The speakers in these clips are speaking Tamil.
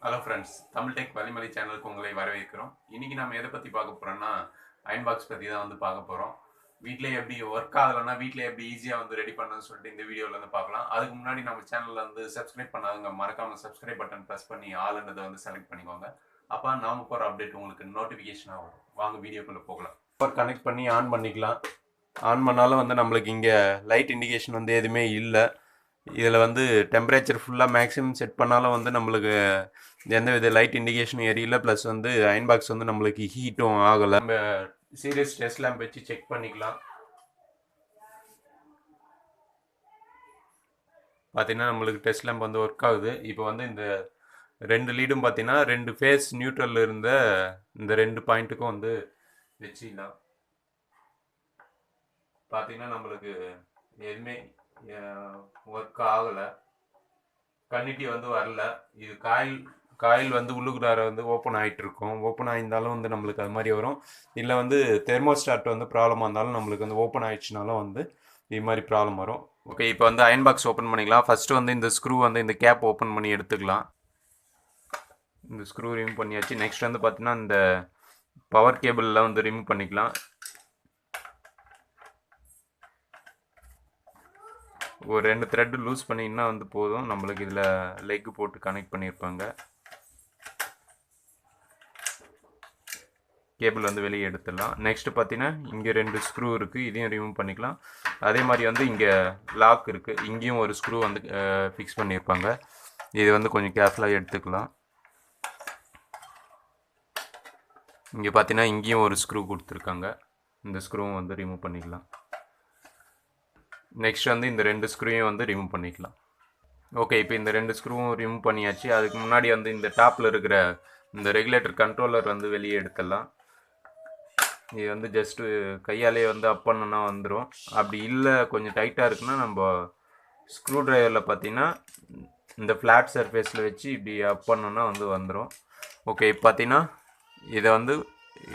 Hello friends, Tamil Tech vallimalai சேனலுக்கு உங்களை வரவேற்கிறோம். இன்னைக்கு நாம எதை பத்தி பார்க்க போறோம்னா அயன் பாக்ஸ் பத்தி தான் வந்து பார்க்க போறோம். வீட்லயே எப்படி ஒர்க் ஆகலன்னா வீட்லயே எப்படி ஈஸியா வந்து ரெடி பண்ணணும்னு சொல்லிட்டு இந்த வீடியோல வந்து பார்க்கலாம். அதுக்கு முன்னாடி நம்ம சேனல்ல வந்து சப்ஸ்கிரைப் பண்ணாதவங்க மறக்காம சப்ஸ்கிரைப் பட்டன் பிரஸ் பண்ணி ஆல்ன்றதை வந்து செலக்ட் பண்ணிக்கோங்க. அப்ப நாம போற அப்டேட் உங்களுக்கு நோட்டிபிகேஷனா வரும். வாங்க வீடியோக்குள்ள போகலாம். பவர் கனெக்ட் பண்ணி ஆன் பண்ணிக்கலாம். ஆன் பண்ணாலும் வந்து நம்மளுக்கு இங்க லைட் இண்டிகேஷன் வந்து எதுவுமே இல்லை. இதில் வந்து டெம்பரேச்சர் ஃபுல்லாக மேக்ஸிமம் செட் பண்ணாலும் வந்து நம்மளுக்கு எந்த வித லைட் இண்டிகேஷனும் எரியல. ப்ளஸ் வந்து அயன் பாக்ஸ் வந்து நம்மளுக்கு ஹீட்டும் ஆகலை. நம்ம சீரியஸ் டெஸ்ட் லேம்ப் வச்சு செக் பண்ணிக்கலாம். பார்த்தீங்கன்னா நம்மளுக்கு டெஸ்ட் லேம்ப் வந்து ஒர்க் ஆகுது. இப்போ வந்து இந்த ரெண்டு லீடும் பார்த்தீங்கன்னா ரெண்டு ஃபேஸ் நியூட்ரலில் இருந்த இந்த ரெண்டு பாயிண்ட்டுக்கும் வந்து வச்சிடலாம். பார்த்தீங்கன்னா நம்மளுக்கு எதுவுமே ஒர்க் ஆகலை, கன்னிட்டி வந்து வரல. இது காயில் வந்து உள்ளுக்குள்ளார வந்து ஓப்பன் ஆகிட்டு இருக்கும். ஓப்பன் ஆகியிருந்தாலும் வந்து நம்மளுக்கு அது மாதிரி வரும். இல்லை வந்து தெர்மோஸ்டாட் வந்து ப்ராப்ளமாக இருந்தாலும் நம்மளுக்கு வந்து ஓப்பன் ஆகிடுச்சுனாலும் வந்து இது மாதிரி ப்ராப்ளம் வரும். ஓகே, இப்போ வந்து அயன் பாக்ஸ் ஓப்பன் பண்ணிக்கலாம். ஃபஸ்ட்டு வந்து இந்த ஸ்க்ரூ வந்து இந்த கேப் ஓப்பன் பண்ணி எடுத்துக்கலாம். இந்த ஸ்க்ரூ ரிமூவ் பண்ணியாச்சு. நெக்ஸ்ட் வந்து பார்த்தீங்கன்னா இந்த பவர் கேபிளில் வந்து ரிமூவ் பண்ணிக்கலாம். ஒரு 2 த்ரெட்டு லூஸ் பண்ணிங்கன்னா வந்து போதும். நம்மளுக்கு இதில் லெக் போட்டு கனெக்ட் பண்ணியிருப்பாங்க. கேபிள் வந்து வெளியே எடுத்துடலாம். நெக்ஸ்ட் பார்த்தீங்கன்னா இங்கே 2 ஸ்க்ரூ இருக்குது, இதையும் ரிமூவ் பண்ணிக்கலாம். அதே மாதிரி வந்து இங்கே லாக் இருக்குது, இங்கேயும் ஒரு ஸ்க்ரூ வந்து ஃபிக்ஸ் பண்ணியிருப்பாங்க. இது வந்து கொஞ்சம் கேர்ஃபுல்லாக எடுத்துக்கலாம். இங்கே பார்த்தீங்கன்னா இங்கேயும் ஒரு ஸ்க்ரூ கொடுத்துருக்காங்க, இந்த ஸ்க்ரூவும் வந்து ரிமூவ் பண்ணிக்கலாம். நெக்ஸ்ட் வந்து இந்த 2 ஸ்க்ரூவையும் வந்து ரிமூவ் பண்ணிக்கலாம். ஓகே, இப்போ இந்த 2 ஸ்க்ரூவும் ரிமூவ் பண்ணியாச்சு. அதுக்கு முன்னாடி வந்து இந்த டாப்பில் இருக்கிற இந்த ரெகுலேட்டர் கண்ட்ரோலர் வந்து வெளியே எடுத்துடலாம். இது வந்து ஜஸ்ட்டு கையாலே வந்து அப் பண்ணோன்னா வந்துடும். அப்படி இல்லை கொஞ்சம் டைட்டாக இருக்குன்னா நம்ம ஸ்க்ரூ ட்ரைவரில் பார்த்தீங்கன்னா இந்த ஃப்ளாட் சர்ஃபேஸில் வச்சு இப்படி அப் பண்ணோன்னா வந்து வந்துடும். ஓகே, இப்போ பார்த்தீங்கன்னா இதை வந்து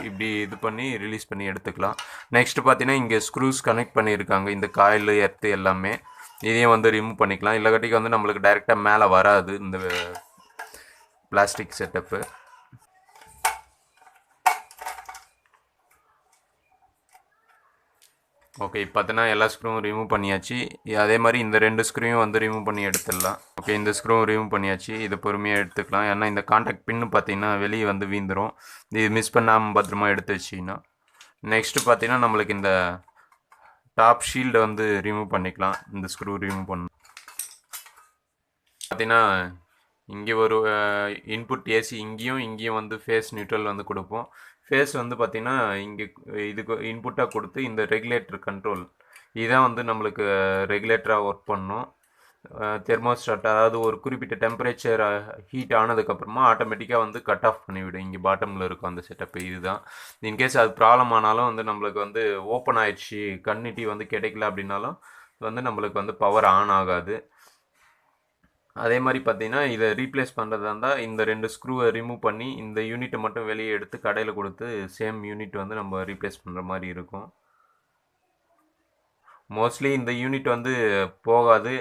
இப்படி இது பண்ணி ரிலீஸ் பண்ணி எடுத்துக்கலாம். நெக்ஸ்ட்டு பார்த்தீங்கன்னா இங்கே ஸ்க்ரூஸ் கனெக்ட் பண்ணியிருக்காங்க, இந்த காயில் எர்த்து எல்லாமே. இதையும் வந்து ரிமூவ் பண்ணிக்கலாம். இல்லைக்காட்டிக்கு வந்து நம்மளுக்கு டைரெக்டாக மேலே வராது இந்த பிளாஸ்டிக் செட்டப்பு. ஓகே, இப்போ பார்த்தீங்கன்னா எல்லா ஸ்க்ரூவும் ரிமூவ் பண்ணியாச்சு. அதே மாதிரி இந்த 2 ஸ்க்ரூவும் வந்து ரிமூவ் பண்ணி எடுத்துடலாம். ஓகே, இந்த ஸ்க்ரூவும் ரிமூவ் பண்ணியாச்சு. இதை பொறுமையாக எடுத்துக்கலாம். ஏன்னா இந்த கான்டாக்ட் பின்னு பார்த்தீங்கன்னா வெளியே வந்து வீந்துடும். இது மிஸ் பண்ணாமல் பத்திரமா எடுத்து வச்சிங்கன்னா. நெக்ஸ்ட்டு பார்த்தீங்கன்னா நம்மளுக்கு இந்த டாப் ஷீல்டை வந்து ரிமூவ் பண்ணிக்கலாம். இந்த ஸ்க்ரூ ரிமூவ் பண்ணணும். பார்த்தீங்கன்னா இங்கே ஒரு இன்புட் ஏசி, இங்கேயும் வந்து ஃபேஸ் நியூட்ரல் வந்து கொடுப்போம். ஃபேஸ் வந்து பார்த்திங்கன்னா இங்கே இதுக்கு இன்புட்டாக கொடுத்து இந்த ரெகுலேட்டர் கண்ட்ரோல் இதுதான் வந்து நம்மளுக்கு ரெகுலேட்டராக ஒர்க் பண்ணணும். தெர்மோஸ்டாட் அதாவது ஒரு குறிப்பிட்ட டெம்பரேச்சர் ஹீட் ஆனதுக்கப்புறமா ஆட்டோமேட்டிக்காக வந்து கட் ஆஃப் பண்ணிவிடும். இங்கே பாட்டமில் இருக்கும் அந்த செட்டப்பு. இதுதான் இன்கேஸ் அது ப்ராப்ளம் ஆனாலும் வந்து நம்மளுக்கு வந்து ஓப்பன் ஆயிடுச்சு, கன்னிட்டி வந்து கிடைக்கல அப்படின்னாலும் வந்து நம்மளுக்கு வந்து பவர் ஆன் ஆகாது. அதே மாதிரி பார்த்தீங்கன்னா இதை ரீப்ளேஸ் பண்ணுறதா இருந்தால் இந்த 2 ஸ்க்ரூவை ரிமூவ் பண்ணி இந்த யூனிட்டை மட்டும் வெளியே எடுத்து கடையில் கொடுத்து சேம் யூனிட் வந்து நம்ம ரீப்ளேஸ் பண்ணுற மாதிரி இருக்கும். மோஸ்ட்லி இந்த யூனிட் வந்து போகாது.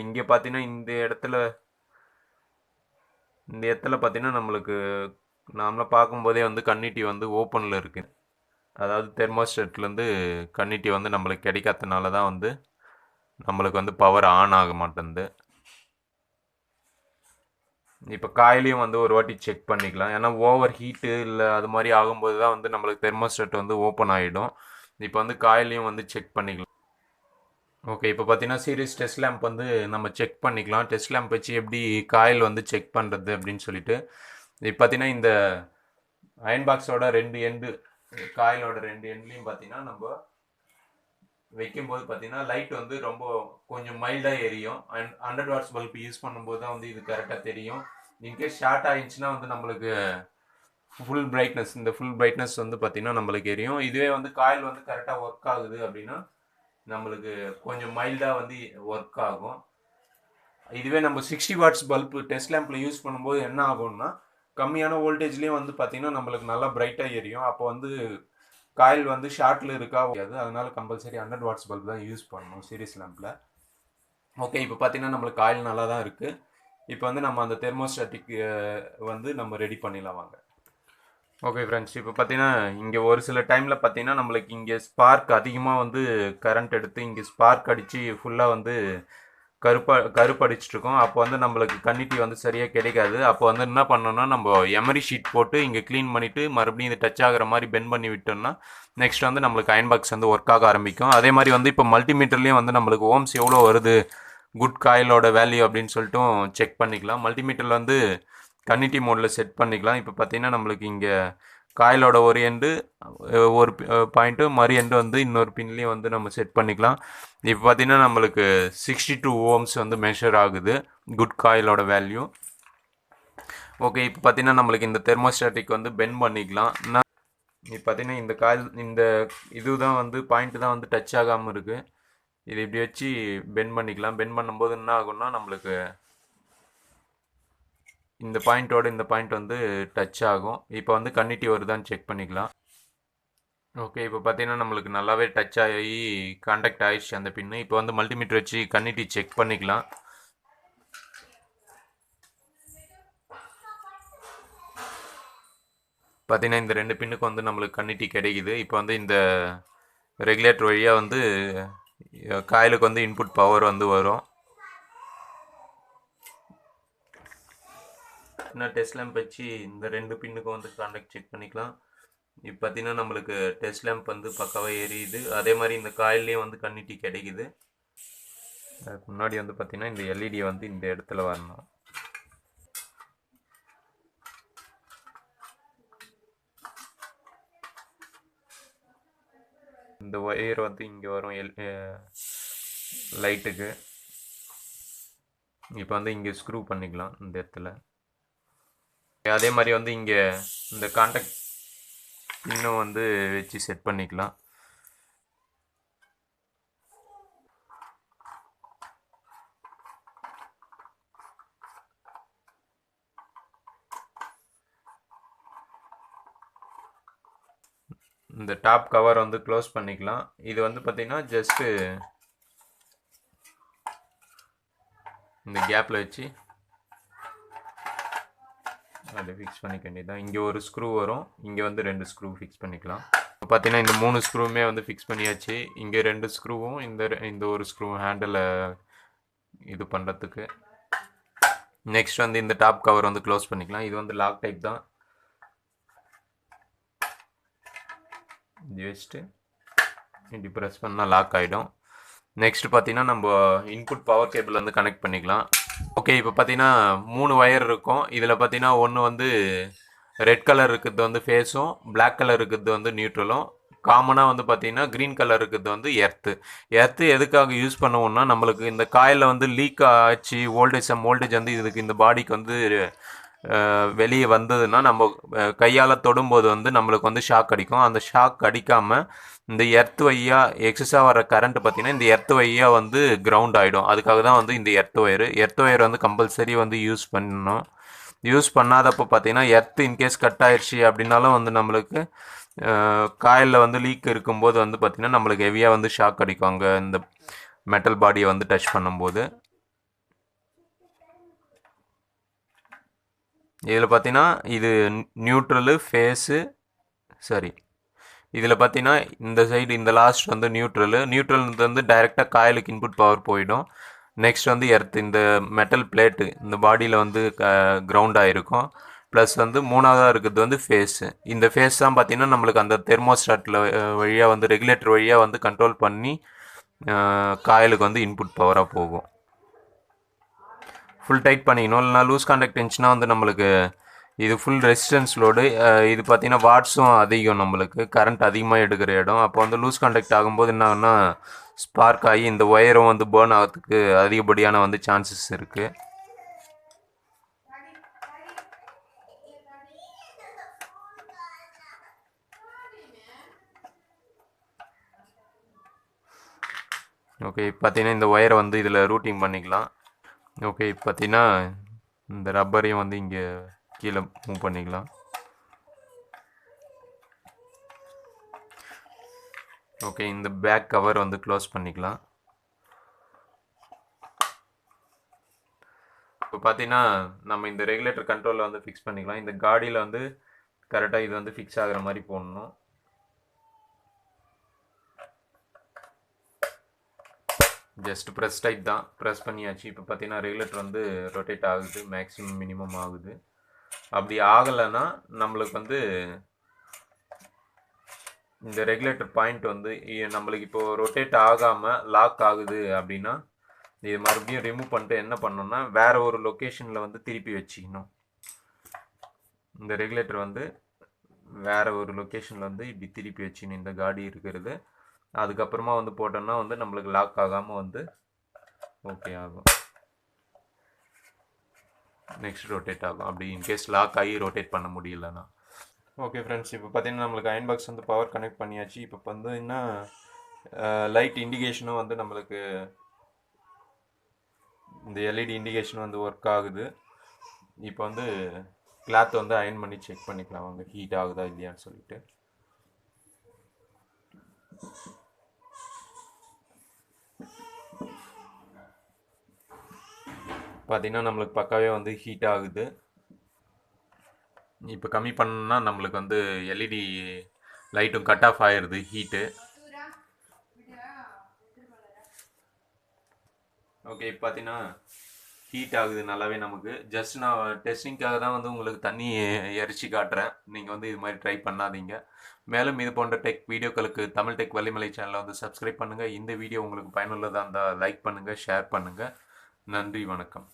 இங்கே பார்த்தீங்கன்னா இந்த இடத்துல பார்த்தீங்கன்னா நம்மளுக்கு நாமளாக பார்க்கும்போதே வந்து கன்னிட்டி வந்து ஓப்பனில் இருக்குது. அதாவது தெர்மோஸ்டேட்லேருந்து கன்னிட்டி வந்து நம்மளுக்கு கிடைக்காதனால தான் வந்து நம்மளுக்கு வந்து பவர் ஆன் ஆக மாட்டேங்குது. இப்போ காயிலையும் வந்து ஒரு வாட்டி செக் பண்ணிக்கலாம். ஏன்னா ஓவர் ஹீட்டு இல்லை அது மாதிரி ஆகும்போது தான் வந்து நம்மளுக்கு தெர்மோஸ்டேட் வந்து ஓப்பன் ஆகிடும். இப்போ வந்து காயிலையும் வந்து செக் பண்ணிக்கலாம். ஓகே, இப்போ பார்த்தீங்கன்னா சீரிஸ் டெஸ்ட் லேம்ப் வந்து நம்ம செக் பண்ணிக்கலாம். டெஸ்ட் லேம்ப் வச்சு எப்படி காயில் வந்து செக் பண்ணுறது அப்படின்னு சொல்லிட்டு. இப்போ பார்த்தீங்கன்னா இந்த அயன் பாக்ஸோட 2 எண்டு, காயிலோட 2 எண்ட்லையும் பார்த்தீங்கன்னா நம்ம வைக்கும்போது பார்த்தீங்கன்னா லைட் வந்து ரொம்ப கொஞ்சம் மைல்டாக எரியும். 100 வாட்ஸ் பல்ப் யூஸ் பண்ணும்போது தான் வந்து இது கரெக்டாக தெரியும். இன்கேஸ் ஷார்ட் ஆகிடுச்சுன்னா வந்து நம்மளுக்கு ஃபுல் பிரைட்னஸ் வந்து பார்த்தீங்கன்னா நம்மளுக்கு எரியும். இதுவே வந்து காயில் வந்து கரெக்டாக ஒர்க் ஆகுது அப்படின்னா நம்மளுக்கு கொஞ்சம் மைல்டாக வந்து ஒர்க் ஆகும். இதுவே நம்ம 60 வாட்ஸ் பல்ப் டெஸ்ட் லேம்பில் யூஸ் பண்ணும்போது என்ன ஆகும்னா கம்மியான வோல்டேஜ்லேயும் வந்து பார்த்தீங்கன்னா நம்மளுக்கு நல்லா பிரைட்டாக எரியும். அப்போ வந்து காயில் வந்து ஷார்ட்டில் இருக்கா முடியாது. அதனால கம்பல்சரி 100 வாட்ஸ் பல்ப் தான் யூஸ் பண்ணணும் சீரிஸ் லேம்பில். ஓகே, இப்போ பார்த்தீங்கன்னா நம்மளுக்கு காயில் நல்லா தான் இருக்குது. இப்போ வந்து நம்ம அந்த தெர்மோஸ்டாட்டிக் வந்து நம்ம ரெடி பண்ணிடலாம் வாங்க. ஓகே ஃப்ரெண்ட்ஸ், இப்போ பார்த்தீங்கன்னா இங்கே ஒரு சில டைமில் பார்த்தீங்கன்னா நம்மளுக்கு இங்கே ஸ்பார்க் அதிகமாக வந்து கரண்ட் எடுத்து இங்கே ஸ்பார்க் அடித்து ஃபுல்லாக வந்து கருப்படிச்சிட்ருக்கோம். அப்போ வந்து நம்மளுக்கு கன்னிட்டி வந்து சரியாக கிடைக்காது. அப்போ வந்து என்ன பண்ணோம்னா நம்ம எமரி ஷீட் போட்டு இங்கே க்ளீன் பண்ணிவிட்டு மறுபடியும் இது டச் ஆகிற மாதிரி பெண்ட் பண்ணி விட்டோம்னா நெக்ஸ்ட் வந்து நம்மளுக்கு அயன் பாக்ஸ் வந்து ஒர்க் ஆக ஆரம்பிக்கும். அதே மாதிரி வந்து இப்போ மல்டிமீட்டர்லேயும் வந்து நம்மளுக்கு ஓம்ஸ் எவ்வளோ வருது, குட் காயிலோட வேல்யூ அப்படின்னு சொல்லிட்டு செக் பண்ணிக்கலாம். மல்டிமீட்டரில் வந்து கன்னிட்டி மோடில் செட் பண்ணிக்கலாம். இப்போ பார்த்தீங்கன்னா நம்மளுக்கு இங்கே காயிலோட ஒரு எண்டு ஒரு பாயிண்ட்டு மறு எண்டு வந்து இன்னொரு பின்லேயும் வந்து நம்ம செட் பண்ணிக்கலாம். இப்போ பார்த்தீங்கன்னா நம்மளுக்கு 62 ஓம்ஸ் வந்து மெஷர் ஆகுது குட் காயிலோட வேல்யூ. ஓகே, இப்போ பார்த்தீங்கன்னா நம்மளுக்கு இந்த தெர்மோஸ்டாட்டிக் வந்து பெண்ட் பண்ணிக்கலாம். இப்போ பார்த்தீங்கன்னா இந்த காயில் இந்த இதுதான் வந்து பாயிண்ட் தான் வந்து டச் ஆகாமல் இருக்குது. இது இப்படி வச்சு பெண்ட் பண்ணிக்கலாம். பெண்ட் பண்ணும்போது என்ன ஆகும்னா நம்மளுக்கு இந்த பாயிண்ட்டோட இந்த பாயிண்ட் வந்து டச் ஆகும். இப்போ வந்து கன்னிட்டி வருதான்னு செக் பண்ணிக்கலாம். ஓகே, இப்போ பார்த்தீங்கன்னா நம்மளுக்கு நல்லாவே டச் ஆகி கான்டாக்ட் ஆகிடுச்சு அந்த பின்னு. இப்போ வந்து மல்டிமீட்டர் வச்சு கன்னிட்டி செக் பண்ணிக்கலாம். பார்த்தீங்கன்னா இந்த ரெண்டு பின்னுக்கு வந்து நம்மளுக்கு கன்னிட்டி கிடைக்குது. இப்போ வந்து இந்த ரெகுலேட்டர் வழியாக வந்து காயிலுக்கு வந்து இன்புட் பவர் வந்து வரும். இன்னும் டெஸ்ட் லேம்ப் வச்சு இந்த ரெண்டு பின்னுக்கும் வந்து கான்டாக்ட் செக் பண்ணிக்கலாம். இப்போ பார்த்தீங்கன்னா நம்மளுக்கு டெஸ்ட் லேம்ப் வந்து பக்காவாக எரியுது. அதே மாதிரி இந்த காயில்லையும் வந்து கன்னிட்டி கிடைக்குது. அதுக்கு முன்னாடி வந்து பார்த்தீங்கன்னா இந்த எல்இடி வந்து இந்த இடத்துல வரணும். இந்த ஒயர் வந்து இங்கே வரும் லைட்டுக்கு. இப்போ வந்து இங்கே ஸ்க்ரூ பண்ணிக்கலாம் இந்த இடத்துல. அதே மாதிரி வந்து இங்கே இந்த கான்டாக்ட் இன்னும் வந்து வச்சு செட் பண்ணிக்கலாம். இந்த டாப் கவர் வந்து க்ளோஸ் பண்ணிக்கலாம். இது வந்து பார்த்தீங்கன்னா ஜஸ்ட்டு இந்த கேப்பில் வச்சு அதை ஃபிக்ஸ் பண்ணிக்க வேண்டியதான். இங்கே ஒரு ஸ்க்ரூ வரும், இங்கே வந்து 2 ஸ்க்ரூ ஃபிக்ஸ் பண்ணிக்கலாம். இப்போ பார்த்தீங்கன்னா இந்த 3 ஸ்க்ரூவுமே வந்து ஃபிக்ஸ் பண்ணியாச்சு. இங்கே 2 ஸ்க்ரூவும் இந்த ஒரு ஸ்க்ரூ ஹேண்டில் இது பண்ணுறதுக்கு. நெக்ஸ்ட் வந்து இந்த டாப் கவர் வந்து க்ளோஸ் பண்ணிக்கலாம். இது வந்து லாக் டைப் தான். இது வச்சுட்டு இப்படி ப்ரெஸ் பண்ணால் லாக் ஆகிடும். நெக்ஸ்ட் பார்த்தீங்கன்னா நம்ம இன்புட் பவர் கேபிள் வந்து கனெக்ட் பண்ணிக்கலாம். ஓகே, இப்போ பார்த்தீங்கன்னா 3 ஒயர் இருக்கும். இதில் பார்த்தீங்கன்னா ஒன்று வந்து ரெட் கலர் இருக்கிறது வந்து ஃபேஸும், பிளாக் கலர் இருக்கிறது வந்து நியூட்ரலும், காமனாக வந்து பார்த்தீங்கன்னா க்ரீன் கலர் இருக்கிறது வந்து எர்த்து எதுக்காக யூஸ் பண்ணுவோம்னா நம்மளுக்கு இந்த காயில் வந்து லீக் ஆச்சு வோல்டேஜ் வந்து இதுக்கு இந்த பாடிக்கு வந்து வெளியே வந்ததுன்னா நம்ம கையால் தொடும்போது வந்து நம்மளுக்கு வந்து ஷாக் அடிக்கும். அந்த ஷாக் அடிக்காமல் இந்த எர்த் வழியாக எக்ஸஸாக வர கரண்ட் பார்த்தீங்கன்னா இந்த எர்த் வழியாக வந்து கிரவுண்ட் ஆகிடும். அதுக்காக தான் வந்து இந்த எர்த் ஒயர் வந்து கம்பல்சரி வந்து யூஸ் பண்ணணும். யூஸ் பண்ணாதப்போ பார்த்தீங்கன்னா எர்த் இன்கேஸ் கட் ஆயிடுச்சு அப்படின்னாலும் வந்து நம்மளுக்கு காயிலில் வந்து லீக் இருக்கும்போது வந்து பார்த்திங்கன்னா நம்மளுக்கு ஹெவியாக வந்து ஷாக் அடிக்கும் அங்கே இந்த மெட்டல் பாடியை வந்து டச் பண்ணும்போது. இதில் பார்த்தீங்கன்னா இது நியூட்ரலு ஃபேஸு சரி இதில் பார்த்தீங்கன்னா இந்த சைடு இந்த லாஸ்ட் வந்து நியூட்ரல் வந்து டைரெக்டாக காயிலுக்கு இன்புட் பவர் போயிடும். நெக்ஸ்ட் வந்து எர்த் இந்த மெட்டல் பிளேட்டு இந்த பாடியில் வந்து கிரவுண்ட் ஆகிருக்கும். ப்ளஸ் வந்து மூணாவதாக இருக்கிறது வந்து ஃபேஸு. இந்த ஃபேஸ் தான் பார்த்திங்கன்னா நம்மளுக்கு அந்த தெர்மோஸ்டாட்டில் வழியாக வந்து ரெகுலேட்டர் வழியாக வந்து கண்ட்ரோல் பண்ணி காயிலுக்கு வந்து இன்புட் பவராக போகும். ஃபுல் டைட் பண்ணிக்கணும், இல்லைனா லூஸ் கான்டாக்ட் இருந்துச்சுன்னா வந்து நம்மளுக்கு இது ஃபுல் ரெசிஸ்டன்ஸ் லோடு. இது பார்த்திங்கன்னா வாட்ஸும் அதிகம், நம்மளுக்கு கரண்ட் அதிகமாக எடுக்கிற இடம். அப்போ வந்து லூஸ் கான்டாக்ட் ஆகும்போது என்ன ஆகுன்னா ஸ்பார்க் ஆகி இந்த ஒயரும் வந்து பேர்ன் ஆகிறதுக்கு அதிகப்படியான வந்து சான்சஸ் இருக்குது. ஓகே, இப்போ பார்த்தீங்கன்னா இந்த ஒயரை வந்து இதில் ரூட்டிங் பண்ணிக்கலாம். ஓகே, இப்போ பார்த்தீங்கன்னா இந்த ரப்பரையும் வந்து இங்கே கீழே மூவ் பண்ணிக்கலாம். ஓகே, இந்த பேக் கவர் வந்து க்ளோஸ் பண்ணிக்கலாம். இப்போ பார்த்தீங்கன்னா நம்ம இந்த ரெகுலேட்டர் கண்ட்ரோலில் வந்து ஃபிக்ஸ் பண்ணிக்கலாம். இந்த காடியில் வந்து கரெக்டாக இது வந்து ஃபிக்ஸ் ஆகிற மாதிரி போடணும். ஜஸ்ட் ப்ரெஸ் டைப் தான், ப்ரெஸ் பண்ணியாச்சு. இப்போ பார்த்தீங்கன்னா ரெகுலேட்டர் வந்து ரொட்டேட் ஆகுது, மேக்ஸிமம் மினிமம் ஆகுது. அப்படி ஆகலைன்னா நம்மளுக்கு வந்து இந்த ரெகுலேட்டர் பாயிண்ட் வந்து நம்மளுக்கு இப்போ ரொட்டேட் ஆகாமல் லாக் ஆகுது அப்படின்னா இது மறுபடியும் ரிமூவ் பண்ணிட்டு என்ன பண்ணணும்னா வேற ஒரு லொக்கேஷனில் வந்து திருப்பி வச்சுக்கணும். இந்த ரெகுலேட்டர் வந்து வேற ஒரு லொக்கேஷனில் வந்து இப்படி திருப்பி வச்சுக்கணும் இந்த காடி இருக்கிறது. அதுக்கப்புறமா வந்து போட்டோம்னா வந்து நம்மளுக்கு லாக் ஆகாமல் வந்து ஓகே ஆகும். நெக்ஸ்ட் ரொட்டேட் ஆகும். அப்படி இன்கேஸ் லாக் ஆகி ரொட்டேட் பண்ண முடியலன்னா. ஓகே ஃப்ரெண்ட்ஸ், இப்போ பார்த்தீங்கன்னா நம்மளுக்கு அயன் பாக்ஸ் வந்து பவர் கனெக்ட் பண்ணியாச்சு. இப்போ பார்த்தீங்கன்னா லைட் இண்டிகேஷனும் வந்து நம்மளுக்கு இந்த எல்இடி இண்டிகேஷன் வந்து ஒர்க் ஆகுது. இப்போ வந்து கிளாத் வந்து அயன் பண்ணி செக் பண்ணிக்கலாம் வாங்க, ஹீட் ஆகுதா இல்லையான்னு சொல்லிட்டு. பார்த்தீங்கன்னா நம்மளுக்கு பக்காவே வந்து ஹீட் ஆகுது. இப்போ கம்மி பண்ணோம்னா நம்மளுக்கு வந்து எல்இடி லைட்டும் கட் ஆஃப் ஆயிடுது ஹீட்டு. ஓகே, இப்போ பார்த்தீங்கன்னா ஹீட் ஆகுது நல்லாவே நமக்கு. ஜஸ்ட் நான் டெஸ்டிங்காக தான் வந்து உங்களுக்கு தண்ணி எரிச்சு காட்டுறேன். நீங்கள் வந்து இது மாதிரி ட்ரை பண்ணாதீங்க. மேலும் இது போன்ற டெக் வீடியோக்களுக்கு தமிழ் டெக் வள்ளிமலை சேனலை வந்து சப்ஸ்கிரைப் பண்ணுங்கள். இந்த வீடியோ உங்களுக்கு பயனுள்ளதாக இருந்தால் லைக் பண்ணுங்கள், ஷேர் பண்ணுங்கள். நன்றி, வணக்கம்.